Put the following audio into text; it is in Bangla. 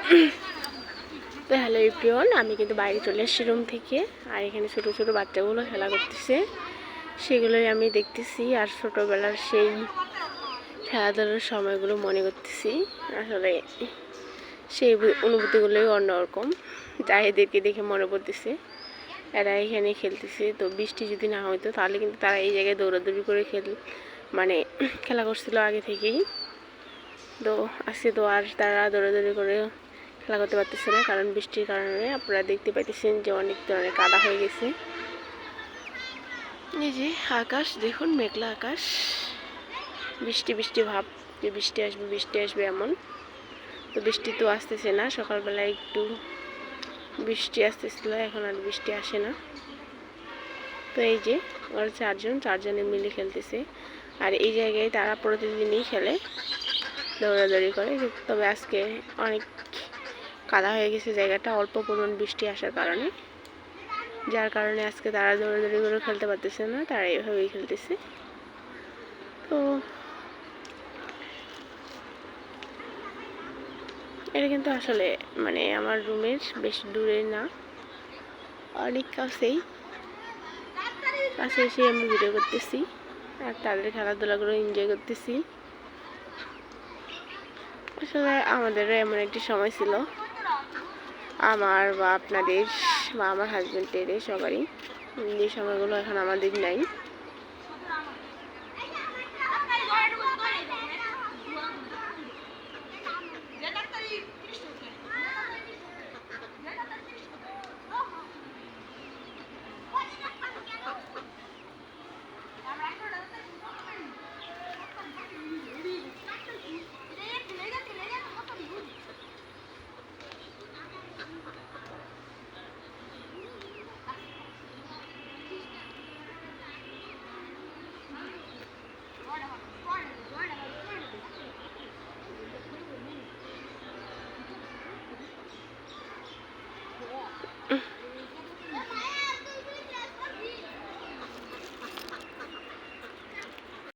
তো হ্যালো এভরিওয়ান, আমি কিন্তু বাইরে চলে আসছি রুম থেকে। আর এখানে ছোটো ছোটো বাচ্চাগুলো খেলা করতেছে, সেগুলোই আমি দেখতেছি। আর ছোটোবেলার সেই খেলাধুলার সময়গুলো মনে করতেছি। আসলে সেই অনুভূতিগুলোই অন্যরকম, যা এদেরকে দেখে মনে পড়তেছে। এরা এখানে খেলতেছে। তো বৃষ্টি যদি না হইতো তাহলে কিন্তু তারা এই জায়গায় দৌড়াদৌড়ি করে খেলা করছিল আগে থেকেই। তো আজকে তো আর তারা দৌড়াদৌড়ি করে খেলা করতে পারতেছে না, কারণ বৃষ্টির কারণে আপনারা দেখতে পাইতেছেন যে অনেক ধরনের কাদা হয়ে গেছে। এই যে আকাশ দেখুন, মেঘলা আকাশ, বৃষ্টি বৃষ্টি ভাব, যে বৃষ্টি আসবে এমন। তো বৃষ্টি তো আসতেছে না, সকালবেলায় একটু বৃষ্টি আসতেছিল, এখন আর বৃষ্টি আসে না। তো এই যে ওরা চারজনে মিলে খেলতেছে। আর এই জায়গায় তারা প্রতিদিনই খেলে, দৌড়াদৌড়ি করে। তবে আজকে অনেক কাদা হয়ে গেছে জায়গাটা, অল্প পরিমাণ বৃষ্টি আসার কারণে, যার কারণে আজকে তারা দৌড়াদৌড়ি করে খেলতে পারতেছে না, তারা এইভাবেই খেলতেছে। তো এটা কিন্তু আসলে আমার রুমের বেশি দূরে না, অনেক কাছেই। কাছে এসে আমি ভিডিও করতেছি আর তাদের খেলাধুলাগুলো এনজয় করতেছি। আসলে আমাদেরও এমন একটি সময় ছিল, আমার বা আপনাদের বা আমার হাজব্যান্ডের, সবারই, যে সময়গুলো এখন আমাদের নাই।